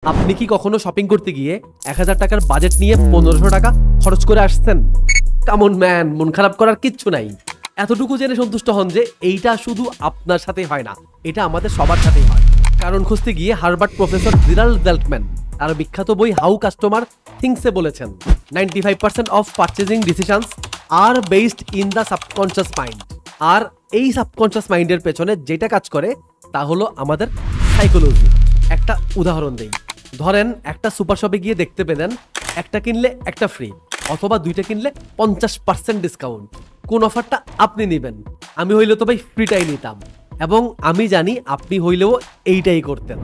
আপনি কি কখনো শপিং করতে গিয়ে 1000 টাকার বাজেট নিয়ে 1500 টাকা খরচ করে আসছেন? কামন ম্যান, মন খারাপ করার কিচ্ছু নাই। এতটুকু জেনে সন্তুষ্ট হন যে এইটা শুধু আপনার সাথেই হয় না, এটা আমাদের সবার সাথেই হয়। কারণ খুঁজতে গিয়ে হার্ভার্ড প্রফেসর জিরাল্ড জেল্টম্যান তার বিখ্যাত বই হাউ কাস্টমার থিংসে বলেছেন 95% of purchasing decisions are based in the subconscious mind. আর এই সাবকনশিয়াস মাইন্ডের পেছনে যেটা কাজ করে তা হলো আমাদের সাইকোলজি। একটা উদাহরণ দেই, ধরেন একটা সুপার শপে গিয়ে দেখতে পেলেন একটা কিনলে একটা ফ্রি, অথবা দুইটা কিনলে 50% ডিসকাউন্ট। কোন অফারটা আপনি নেবেন? আমি হইলে তো ভাই ফ্রিটাই নিতাম, এবং আমি জানি আপনি হইলেও এইটাই করতেন।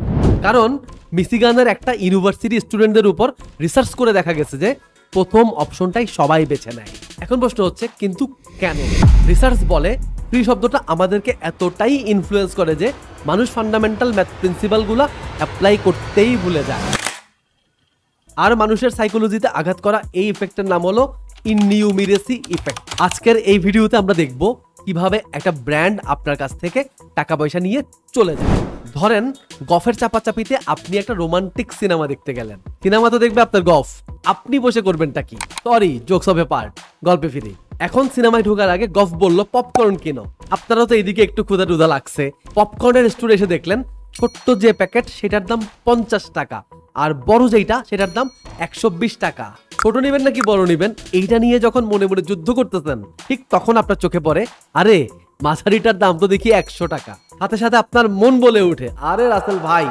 কারণ মিশিগানের একটা ইউনিভার্সিটি স্টুডেন্টদের উপর রিসার্চ করে দেখা গেছে যে প্রথম অপশনটাই সবাই বেছে নেয়। এখন প্রশ্ন হচ্ছে, কিন্তু কেন? রিসার্চ বলে ফ্রি শব্দটা আমাদেরকে এতটাই ইনফ্লুয়েন্স করে যে মানুষ ফান্ডামেন্টাল ম্যাথ প্রিন্সিপালগুলো অ্যাপ্লাই করতেই ভুলে যায়। আর মানুষের সাইকোলজিতে আঘাত করা এই ইফেক্টের নাম হলো ইননিউমিরেসি ইফেক্ট। আজকের এই ভিডিওতে আমরা দেখব কিভাবে একটা ব্র্যান্ড আপনার কাছ থেকে টাকা পয়সা নিয়ে চলে যায়। ধরেন গফের চাপাচাপিতে আপনি একটা রোমান্টিক সিনেমা দেখতে গেলেন। সিনেমা তো দেখবে আপনার গফ, আপনি বসে করবেনটা কি? Sorry, jokes of A part, গল্পে ফিরি। এখন সিনেমায় ঢোকার আগে গফ বলল পপকর্ন কিনো। আপনারা তো এইদিকে একটু ক্ষুধা টুধা লাগছে, পপকর্নের স্টোরে এসে দেখলেন ছোট্ট যে প্যাকেট সেটার দাম 50 টাকা, আর বড় যেটা সেটার দাম 120 টাকা। ছোট নেবেন নাকি বড় নেবেন, এইটা নিয়ে যখন মনে মনে যুদ্ধ করতেছেন, ঠিক তখন আপনার চোখে পড়ে আরে মাঝারিটার দাম তো দেখি 100 টাকা। সাথে সাথে আপনার মন বলে উঠে আরে রাসেল ভাই,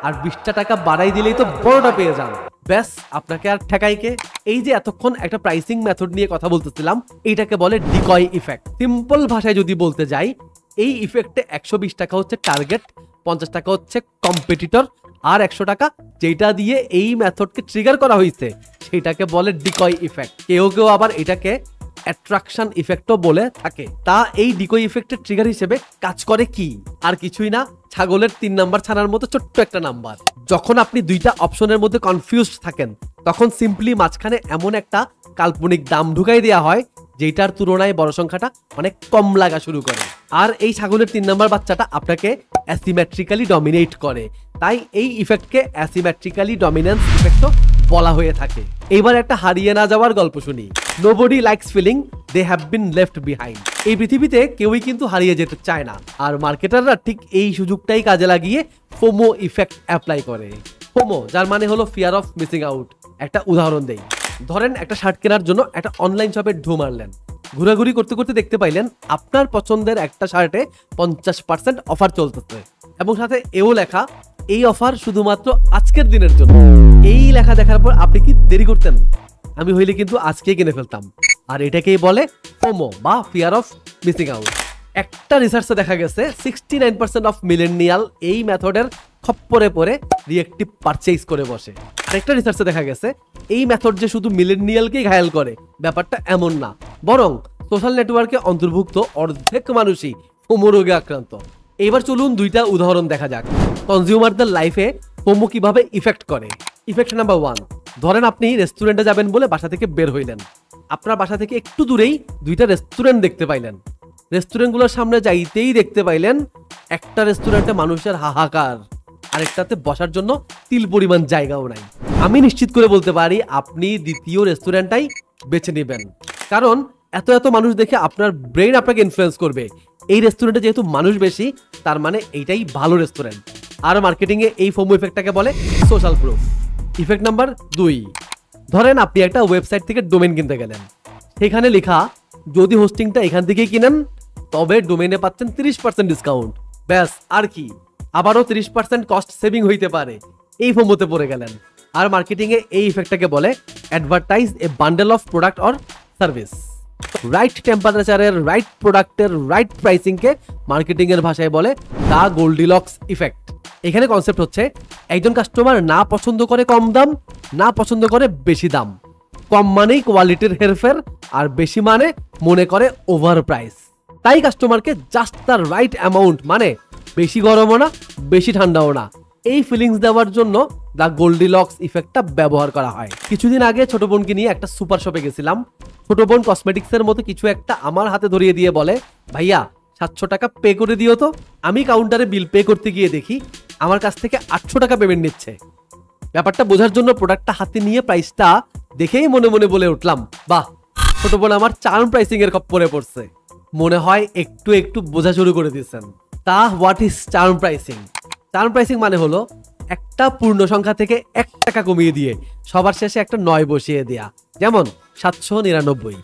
আর 20টা টাকা বাড়াই দিলেই তো বড়টা পেয়ে যান। ব্যাস, আপনাকে আর ঠেকাই কে? এই যে এতক্ষণ একটা প্রাইসিং মেথড নিয়ে কথা বলতেছিলাম, এইটাকে বলে ডিকয় ইফেক্ট। সিম্পল ভাষায় যদি বলতে যাই, এই ইফেক্টে 120 টাকা হচ্ছে টার্গেট, 50 টাকা হচ্ছে কম্পিটিটর, আর 100 টাকা যেটা দিয়ে এই মেথডকে ট্রিগার করা হয়েছে সেটাকে বলে ডিকয় ইফেক্ট। কেউ কেউ আবার এটাকে অ্যাট্রাকশন ইফেক্টও বলে থাকে। তা এই ডিকয় ইফেক্টের ট্রিগার হিসেবে কাজ করে কি? আর কিছুই না, ছাগলের 3 নাম্বার ছানার মতো ছোট্ট একটা নাম্বার। যখন আপনি দুইটা অপশনের মধ্যে কনফিউজড থাকেন, তখন সিম্পলি মাঝখানে এমন একটা কাল্পনিক দাম ঢুকাই দেওয়া হয় যেটার তুলনায় বড় সংখ্যাটা অনেক কম লাগা শুরু করে। আর এই ছাগলের 3 নাম্বার বাচ্চাটা আপনাকে অ্যাসিমেট্রিক্যালি ডমিনেট করে, তাই এই ইফেক্টকে অ্যাসিমেট্রিক্যালি ডমিনেন্স ইফেক্টও বলা হয়ে থাকে। এইবার একটা হারিয়ে না যাওয়ার গল্প শুনি। Nobody likes feeling they have been left behind. এই পৃথিবীতে কেউই কিন্তু হারিয়ে যেতে চায় না, আর মার্কেটাররা ঠিক এই সুযোগটাই কাজে লাগিয়ে ফোমো ইফেক্ট অ্যাপ্লাই করে। ফোমো, যার মানে হলো ফিয়ার অফ মিসিং আউট। একটা উদাহরণ দেই, ধরেন একটা শার্ট কেনার জন্য একটা অনলাইন শপে ঢু মারলেন। ঘোরাঘুরি করতে করতে দেখতে পাইলেন আপনার পছন্দের একটা শার্টে 50% অফার চলতেছে, এবং সাথে এও লেখা এই অফার শুধুমাত্র আজকের দিনের জন্য। এই লেখা দেখার পর আপনি কি দেরি করতেন? আমি হইলে কিন্তু আজকেই কিনে ফেলতাম। আর এটাকেই বলে ফোমো বা ফিয়ার অফ মিসিং আউট। একটা রিসার্চে দেখা গেছে 69% অফ মিলেনিয়াল এই মেথডের খপ্পরে পড়ে রিয়েক্টিভ পারচেজ করে বসে। আরেকটা রিসার্চে দেখা গেছে এই মেথড যে শুধু মিলেনিয়ালকেই ঘায়াল করে ব্যাপারটা এমন না, বরং সোশ্যাল নেটওয়ার্কে অন্তর্ভুক্ত অর্ধেক মানুষই ফোমো রোগে আক্রান্ত। এবার চলুন দুইটা উদাহরণ দেখা যাক কনজিউমারদের লাইফে ফোমো কিভাবে ইফেক্ট করে। ইফেক্ট নাম্বার 1, ধরেন আপনি রেস্টুরেন্টে যাবেন বলে বাসা থেকে বের হইলেন। আপনার বাসা থেকে একটু দূরেই দুইটা রেস্টুরেন্ট দেখতে পাইলেন। রেস্টুরেন্টগুলোর সামনে যাইতেই দেখতে পাইলেন একটা রেস্টুরেন্টে মানুষের হাহাকার, আরেকটাতে বসার জন্য তিল পরিমাণ জায়গাও নাই। আমি নিশ্চিত করে বলতে পারি আপনি দ্বিতীয় রেস্টুরেন্টটাই বেছে নেবেন, কারণ এত এত মানুষ দেখে আপনার ব্রেইন আপনাকে ইনফ্লুয়েন্স করবে এই রেস্টুরেন্টে যেহেতু মানুষ বেশি, তার মানে এইটাই ভালো রেস্টুরেন্ট। আর মার্কেটিংয়ে এই ফোমো ইফেক্টটাকে বলে সোশ্যাল প্রুফ। ইফেক্ট নাম্বার 2, ধরেন আপনি একটা ওয়েবসাইট থেকে ডোমেন কিনতে গেলেন। সেখানে লেখা যদি হোস্টিংটা এখান থেকেই কিনেন তবে ডোমেনে পাচ্ছেন 30% ডিসকাউন্ট। ব্যাস, আর কি? আবারও 30% কস্ট সেভিং হইতে পারে। এই ফোমোতে পড়ে গেলেন। আর মার্কেটিংয়ে এই ইফেক্টটাকে বলে advertise a bundle of product or service. Right টেম্পারেচারের রাইট প্রোডাক্টের রাইট প্রাইসিংকে মার্কেটিংয়ের ভাষায় বলে দ্য গোল্ডিলক্স ইফেক্ট। এখানে কনসেপ্ট হচ্ছে একজন কাস্টমার না পছন্দ করে কম দাম, না পছন্দ করে বেশি দাম। কম মানেই কোয়ালিটির হেরফের, আর বেশি মানে মনে করে ওভার প্রাইস। তাই কাস্টমারকে জাস্ট তার রাইট অ্যামাউন্ট, মানে বেশি গরমও না বেশি ঠান্ডাও না, এই ফিলিংস দেওয়ার জন্য দ্য গোল্ডিলক্স ইফেক্টটা ব্যবহার করা হয়। কিছুদিন আগে ছোট বোনকে নিয়ে একটা সুপার শপে গেছিলাম। ছোট বোন কসমেটিক্সের মতো কিছু একটা আমার হাতে ধরিয়ে দিয়ে বলে, ভাইয়া 700 টাকা পে করে দিও তো। আমি কাউন্টারে বিল পে করতে গিয়ে দেখি আমার কাছ থেকে 800 টাকা পেমেন্ট নিচ্ছে। ব্যাপারটা বোঝার জন্য প্রোডাক্টটা হাতে নিয়ে প্রাইসটা দেখেই মনে মনে বলে উঠলাম, বাহ, ছোট বোন আমার চার্ম প্রাইসিং এর খপ্পরে পড়ছে। মনে হয় একটু একটু বোঝা শুরু করে দিয়েছেন। তা what is charm pricing? Charm pricing মানে হলো একটা পূর্ণ সংখ্যা থেকে 1 টাকা কমিয়ে দিয়ে সবার শেষে একটা 9 বসিয়ে দেয়া, যেমন 799।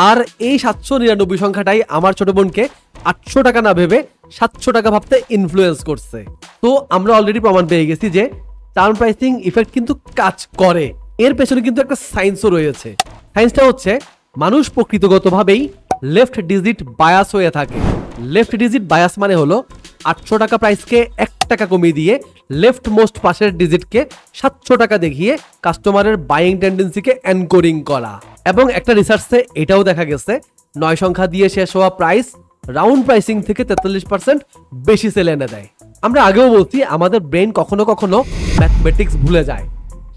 আর এই 799 সংখ্যাটাই আমার ছোট বোনকে 800 টাকা না ভেবে 700 টাকা ভাবতে ইনফ্লুয়েন্স করছে। তো আমরা অলরেডি প্রমাণ পেয়ে গেছি যে চার্ম প্রাইসিং ইফেক্ট কিন্তু কাজ করে। এর পেছনে কিন্তু একটা সায়েন্সও রয়েছে। সায়েন্সটা হচ্ছে মানুষ প্রকৃতিগতভাবেই লেফট ডিজিট বায়াস হয়ে থাকে। লেফট ডিজিট বায়াস মানে হলো 800 টাকা প্রাইসকে 1 টাকা কমিয়ে দিয়ে লেফট মোস্ট পাশের ডিজিটকে 700 টাকা দেখিয়ে কাস্টমারের বাইং টেন্ডেন্সিকে এনকোডিং করা। এবং একটা রিসার্চে এটাও দেখা গেছে 9 সংখ্যা দিয়ে শেষ হওয়া প্রাইস রাউন্ড প্রাইসিং থেকে 43% বেশি সেল এনে দেয়। আমরা আগেও বলছি আমাদের ব্রেন কখনো কখনো ম্যাথমেটিক্স ভুলে যায়।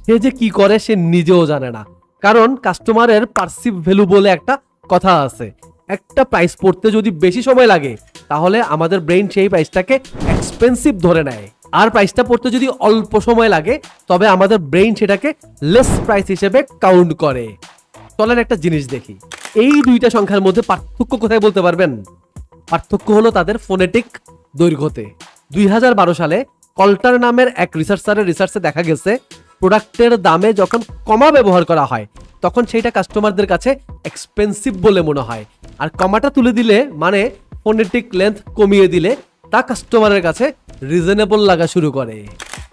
সে যে কি করে সে নিজেও জানে না, কারণ কাস্টমারের পারসিভ ভ্যালু বলে একটা কথা আছে। একটা প্রাইস পড়তে যদি বেশি সময় লাগে তাহলে আমাদের ব্রেন সেই প্রাইসটাকে এক্সপেন্সিভ ধরে নেয়, আর প্রাইসটা পড়তে যদি অল্প সময় লাগে তবে আমাদের ব্রেন সেটাকে লেস প্রাইস হিসেবে কাউন্ট করে। চলেন একটা জিনিস দেখি, এই দুইটা সংখ্যার মধ্যে পার্থক্য কোথায় বলতে পারবেন? পার্থক্য হলো তাদের ফোনেটিক দৈর্ঘ্যতে। 2012 সালে কল্টার নামের এক রিসার্চারের রিসার্চে দেখা গেছে প্রোডাক্টের দামে যখন কমা ব্যবহার করা হয় তখন সেইটা কাস্টমারদের কাছে এক্সপেন্সিভ বলে মনে হয়, আর কমাটা তুলে দিলে মানে ফোনেটিক লেন্থ কমিয়ে দিলে তা কাস্টমারের কাছে রিজনেবল লাগা শুরু করে।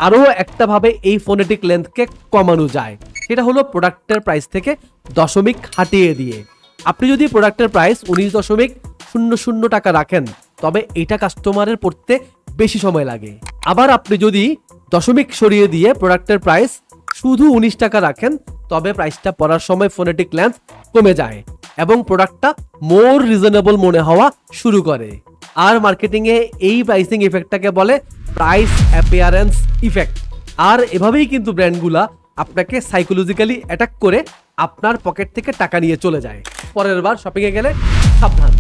আরও একটা ভাবে এই ফোনেটিক লেন্থকে কমানো যায়, সেটা হলো প্রোডাক্টের প্রাইস থেকে দশমিক হাটিয়ে দিয়ে। আপনি যদি প্রোডাক্টের প্রাইস 19.00 টাকা রাখেন তবে এটা কাস্টমারের পড়তে বেশি সময় লাগে। আবার আপনি যদি দশমিক সরিয়ে দিয়ে প্রোডাক্টের প্রাইস শুধু 19 টাকা রাখেন তবে প্রাইসটা পড়ার সময় ফোনেটিক লেন্থ কমে যায় এবং প্রোডাক্টটা মোর রিজনেবল মনে হওয়া শুরু করে। আর মার্কেটিংয়ে এই প্রাইসিং ইফেক্টটাকে বলে প্রাইস অ্যাপিয়ারেন্স ইফেক্ট। আর এভাবেই কিন্তু ব্র্যান্ডগুলা আপনাকে সাইকোলজিক্যালি অ্যাটাক করে আপনার পকেট থেকে টাকা নিয়ে চলে যায়। পরের বার শপিংয়ে গেলে সাবধান।